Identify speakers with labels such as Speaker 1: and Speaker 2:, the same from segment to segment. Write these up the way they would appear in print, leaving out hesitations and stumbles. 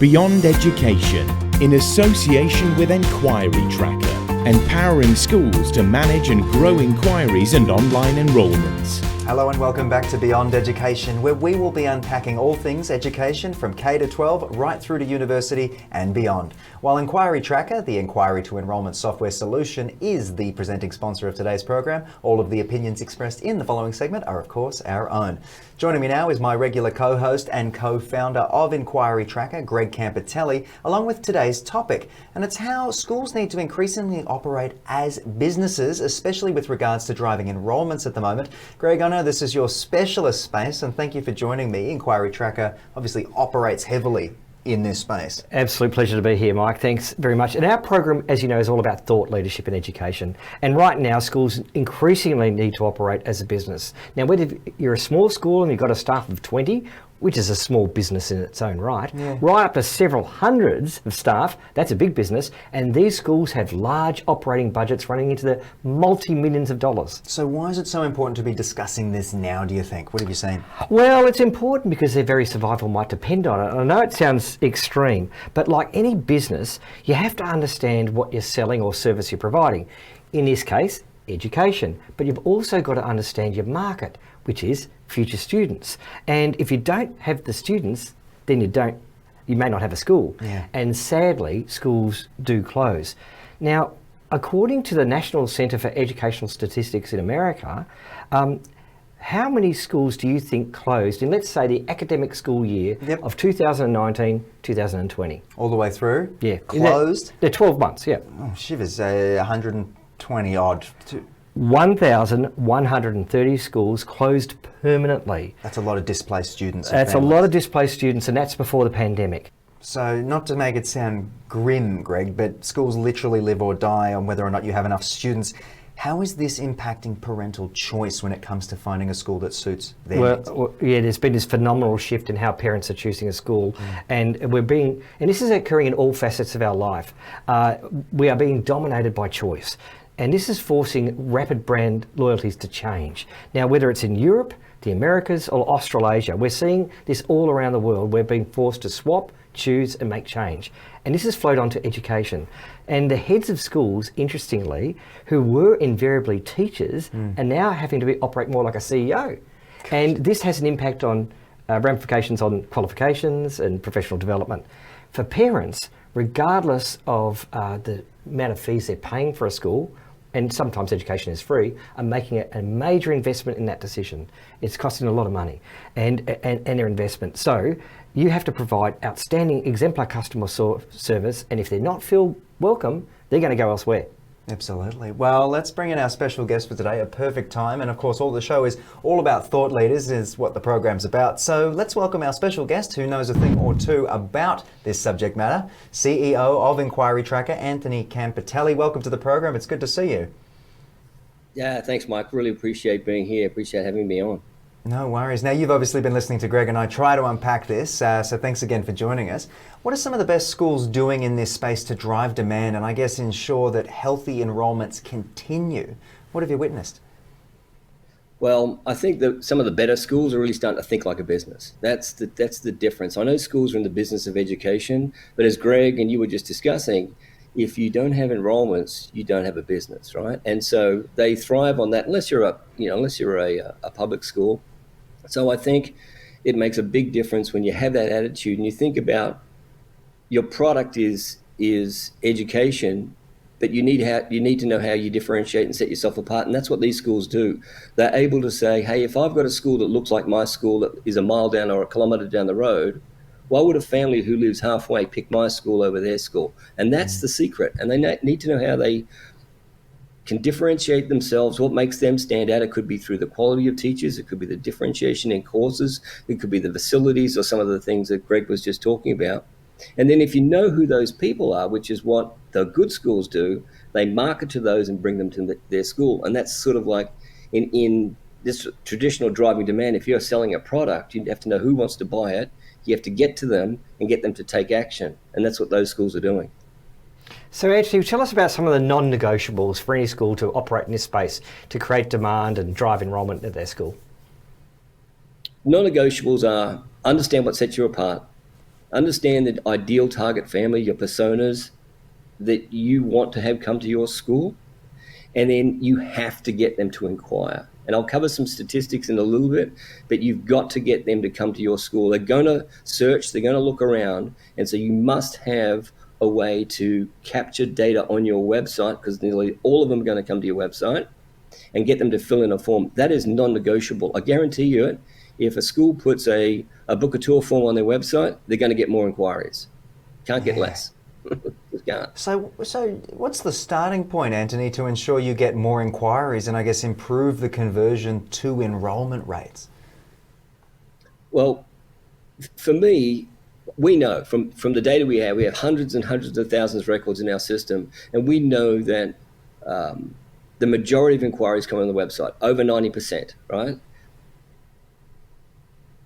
Speaker 1: Beyond Education, in association with Enquiry Tracker, empowering schools to manage and grow inquiries and online enrolments.
Speaker 2: Hello and welcome back to Beyond Education, where we will be unpacking all things education from K to 12 right through to university and beyond. While Enquiry Tracker, the Enquiry to Enrolment software solution, is the presenting sponsor of today's program, all of the opinions expressed in the following segment are of course our own. Joining me now is my regular co-host and co-founder of Enquiry Tracker, Greg Campitelli, along with today's topic. And it's how schools need to increasingly operate as businesses, especially with regards to driving enrolments at the moment. Greg, I know this is your specialist space, and thank you for joining me. Enquiry Tracker obviously operates heavily in this space.
Speaker 3: Absolute pleasure to be here, Mike. Thanks very much. And our program, as you know, is all about thought leadership in education. And right now, schools increasingly need to operate as a business. Now, whether you're a small school and you've got a staff of 20, which is a small business in its own right, right up to several hundreds of staff, that's a big business. And these schools have large operating budgets running into the multi-millions of dollars.
Speaker 2: So why is it so important to be discussing this now, do you think? What have you seen?
Speaker 3: Well, it's important because their very survival might depend on it. I know it sounds extreme, but like any business, you have to understand what you're selling or service you're providing. In this case, education. But you've also got to understand your market, which is future students. And if you don't have the students, then you may not have a school. And sadly, schools do close. Now, according to the National Center for Educational Statistics in America, how many schools do you think closed in, let's say, the academic school year of 2019-2020?
Speaker 2: All the way through?
Speaker 3: Yeah.
Speaker 2: Closed?
Speaker 3: They're 12 months, yeah.
Speaker 2: Oh, shivers, 120 odd.
Speaker 3: 1,130 schools closed permanently.
Speaker 2: That's a lot of displaced students.
Speaker 3: That's a lot of displaced students, and that's before the pandemic.
Speaker 2: So not to make it sound grim, Greg, but schools literally live or die on whether or not you have enough students. How is this impacting parental choice when it comes to finding a school that suits their needs?
Speaker 3: Well, yeah, there's been this phenomenal shift in how parents are choosing a school, and this is occurring in all facets of our life. We are being dominated by choice. And this is forcing rapid brand loyalties to change. Now, whether it's in Europe, the Americas, or Australasia, we're seeing this all around the world. We're being forced to swap, choose, and make change. And this has flowed on to education. And the heads of schools, interestingly, who were invariably teachers, are now having to operate more like a CEO. And this has an impact on ramifications on qualifications and professional development. For parents, regardless of the amount of fees they're paying for a school, and sometimes education is free, are making a major investment in that decision. It's costing a lot of money and their investment. So you have to provide outstanding exemplar customer service, and if they're not feel welcome, they're going to go elsewhere.
Speaker 2: Absolutely. Well, let's bring in our special guest for today, a perfect time. And of course, all the show is all about thought leaders, is what the program's about. So let's welcome our special guest who knows a thing or two about this subject matter, CEO of Enquiry Tracker, Antony Campitelli. Welcome to the program. It's good to see you.
Speaker 4: Yeah, thanks, Mike. Really appreciate being here. Appreciate having me on.
Speaker 2: No worries. Now, you've obviously been listening to Greg and I try to unpack this, so thanks again for joining us. What are some of the best schools doing in this space to drive demand and I guess ensure that healthy enrolments continue? What have you witnessed?
Speaker 4: Well, I think that some of the better schools are really starting to think like a business. That's the difference. I know schools are in the business of education, but as Greg and you were just discussing, if you don't have enrollments, you don't have a business, right? And so they thrive on that, unless you're a public school. So I think it makes a big difference when you have that attitude and you think about your product is education, but you need to know how you differentiate and set yourself apart. And that's what these schools do. They're able to say, hey, if I've got a school that looks like my school that is a mile down or a kilometre down the road, why would a family who lives halfway pick my school over their school? And that's the secret. And they need to know how they can differentiate themselves, what makes them stand out. It could be through the quality of teachers, it could be the differentiation in courses, it could be the facilities or some of the things that Greg was just talking about. And then if you know who those people are, which is what the good schools do, they market to those and bring them to their school. And that's sort of like in this traditional driving demand. If you're selling a product, you have to know who wants to buy it. You have to get to them and get them to take action. And that's what those schools are doing.
Speaker 3: So Antony, tell us about some of the non-negotiables for any school to operate in this space to create demand and drive enrolment at their school.
Speaker 4: Non-negotiables are understand what sets you apart, Understand the ideal target family, your personas that you want to have come to your school, and then you have to get them to inquire. And I'll cover some statistics in a little bit, but you've got to get them to come to your school. They're going to search, they're going to look around, and so you must have a way to capture data on your website, because nearly all of them are going to come to your website, and get them to fill in a form. That is non-negotiable. I guarantee you it. If a school puts a book a tour form on their website, they're going to get more inquiries. Can't get less. Just can't.
Speaker 2: So what's the starting point, Antony, to ensure you get more inquiries and I guess improve the conversion to enrolment rates?
Speaker 4: Well, for me, we know from the data we have hundreds and hundreds of thousands of records in our system, and we know that the majority of inquiries come on the website, over 90%, right?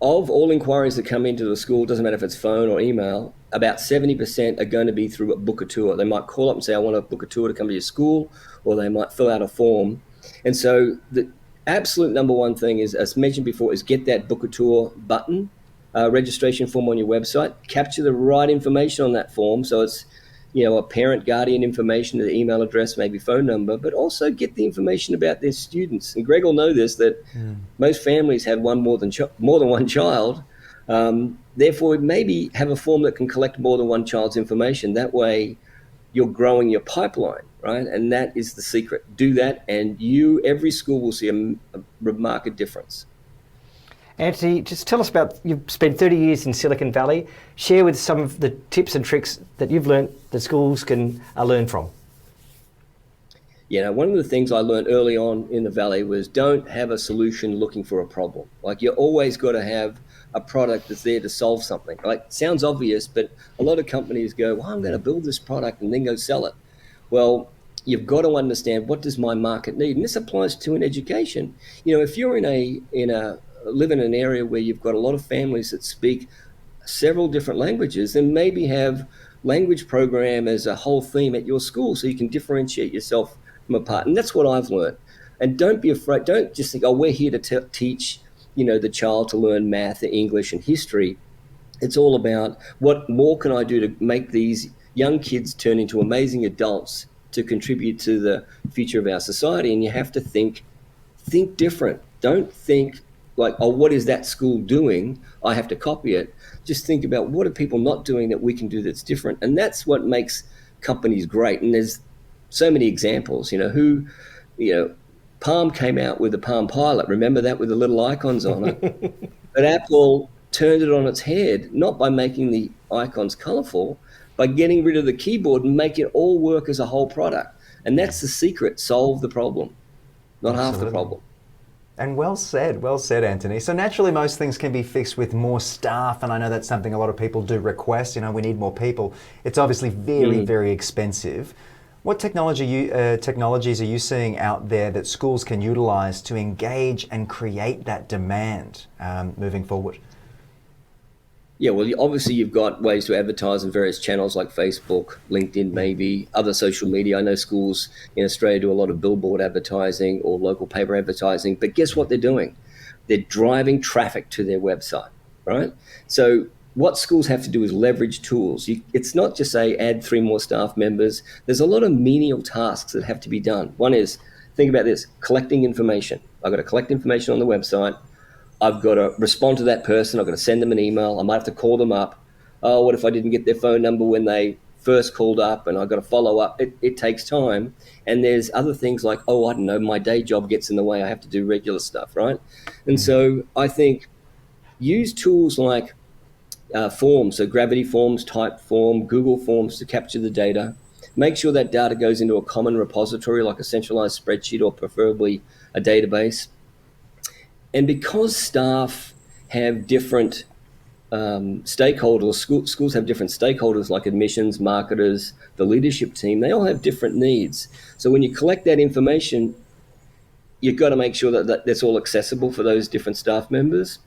Speaker 4: Of all inquiries that come into the school, doesn't matter if it's phone or email, about 70% are going to be through a book a tour. They might call up and say, I want to book a tour to come to your school, or they might fill out a form. And so the absolute number one thing is, as mentioned before, is get that book a tour button, registration form on your website, capture the right information on that form. So it's, a parent, guardian information, the email address, maybe phone number, but also get the information about their students. And Greg will know this, that most families have more than one child. Therefore, maybe have a form that can collect more than one child's information. That way, you're growing your pipeline, right? And that is the secret. Do that, and every school will see a remarkable difference.
Speaker 3: Antony, just tell us about, you've spent 30 years in Silicon Valley. Share with some of the tips and tricks that you've learned that schools can learn from.
Speaker 4: One of the things I learned early on in the Valley was don't have a solution looking for a problem. Like, you always got to have a product that's there to solve something. Like, sounds obvious, but a lot of companies go, well, I'm going to build this product and then go sell it. Well, you've got to understand, what does my market need? And this applies to an education. If you're live in an area where you've got a lot of families that speak several different languages, then maybe have language program as a whole theme at your school so you can differentiate yourself from apart. And that's what I've learned. And don't be afraid. Don't just think, we're here to teach, the child to learn math, English, and history. It's all about, what more can I do to make these young kids turn into amazing adults to contribute to the future of our society? And you have to think different. Don't think like, what is that school doing? I have to copy it. Just think about, what are people not doing that we can do that's different? And that's what makes companies great. And there's so many examples, Palm came out with the Palm Pilot. Remember that, with the little icons on it? But Apple turned it on its head, not by making the icons colorful, by getting rid of the keyboard and make it all work as a whole product. And that's the secret. Solve the problem, not half the problem.
Speaker 2: And well said, Antony. So naturally, most things can be fixed with more staff, and I know that's something a lot of people do request. We need more people. It's obviously very, very expensive. What technologies are you seeing out there that schools can utilize to engage and create that demand moving forward?
Speaker 4: Yeah, well, obviously you've got ways to advertise in various channels like Facebook, LinkedIn, maybe other social media. I know schools in Australia do a lot of billboard advertising or local paper advertising, but guess what they're doing? They're driving traffic to their website, right? So what schools have to do is leverage tools. It's not just say add 3 more staff members. There's a lot of menial tasks that have to be done. One is, think about this, collecting information. I've got to collect information on the website. I've got to respond to that person. I've got to send them an email. I might have to call them up. Oh, what if I didn't get their phone number when they first called up, and I've got to follow up? It takes time. And there's other things like, I don't know, my day job gets in the way. I have to do regular stuff, right? And so I think use tools like forms, so Gravity Forms, Typeform, Google Forms to capture the data. Make sure that data goes into a common repository like a centralized spreadsheet or preferably a database. And because staff have different stakeholders, schools have different stakeholders like admissions, marketers, the leadership team, they all have different needs. So when you collect that information, you've got to make sure that that's all accessible for those different staff members.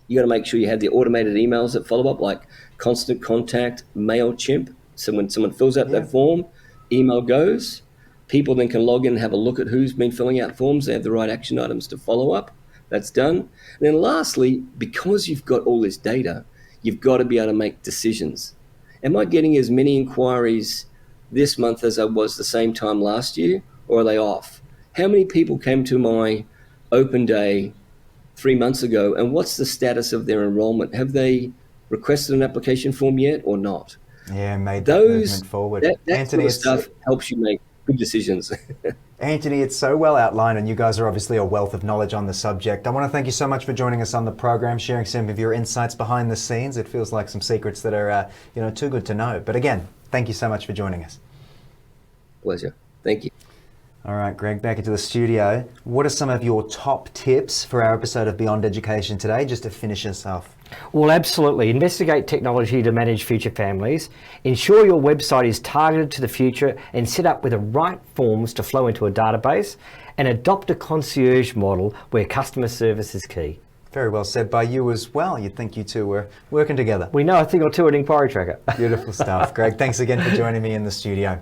Speaker 4: You got to make sure you have the automated emails that follow up, like Constant Contact, MailChimp. So when someone fills out that form, email goes. People then can log in and have a look at who's been filling out forms. They have the right action items to follow up. That's done. And then lastly, because you've got all this data, You've got to be able to make decisions. Am I getting as many inquiries this month as I was the same time last year, or are they off? How many people came to my open day 3 months ago, and what's the status of their enrolment? Have they requested an application form yet or not?
Speaker 2: Yeah, made that movement forward.
Speaker 4: That
Speaker 2: Antony,
Speaker 4: sort of stuff helps you make good decisions.
Speaker 2: Antony, it's so well outlined, and you guys are obviously a wealth of knowledge on the subject. I want to thank you so much for joining us on the program, sharing some of your insights behind the scenes. It feels like some secrets that are, too good to know. But again, thank you so much for joining us.
Speaker 4: Pleasure. Thank you.
Speaker 2: All right, Greg, back into the studio. What are some of your top tips for our episode of Beyond Education today, just to finish us off?
Speaker 3: Well, absolutely. Investigate technology to manage future families. Ensure your website is targeted to the future and set up with the right forms to flow into a database. And adopt a concierge model where customer service is key.
Speaker 2: Very well said by you as well. You'd think you two were working together.
Speaker 3: We know a thing or two at Enquiry Tracker.
Speaker 2: Beautiful stuff. Greg, thanks again for joining me in the studio.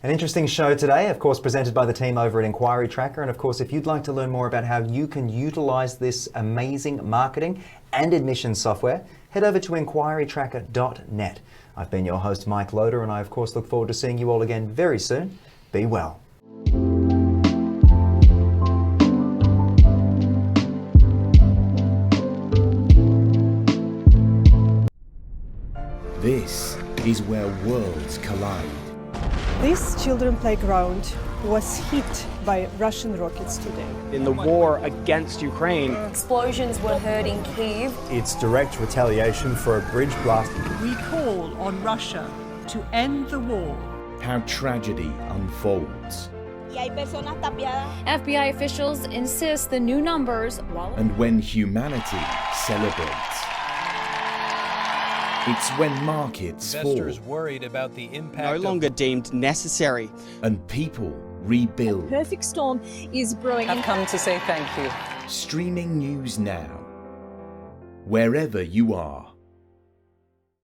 Speaker 2: An interesting show today, of course, presented by the team over at Enquiry Tracker. And of course, if you'd like to learn more about how you can utilize this amazing marketing and admissions software, head over to enquirytracker.net. I've been your host, Mike Loder, and I, of course, look forward to seeing you all again very soon. Be well.
Speaker 1: This is where worlds collide.
Speaker 5: This children's playground was hit by Russian rockets today.
Speaker 6: In the war against Ukraine,
Speaker 7: explosions were heard in Kyiv.
Speaker 8: It's direct retaliation for a bridge blast.
Speaker 9: We call on Russia to end the war.
Speaker 1: How tragedy unfolds.
Speaker 7: FBI officials insist the new numbers
Speaker 1: And when humanity celebrates. It's when markets
Speaker 10: Investors
Speaker 1: fall.
Speaker 10: worried about the impact
Speaker 6: no longer deemed necessary.
Speaker 1: And people rebuild.
Speaker 11: Perfect storm is brewing.
Speaker 12: I've come to say thank you.
Speaker 1: Streaming news now. Wherever you are.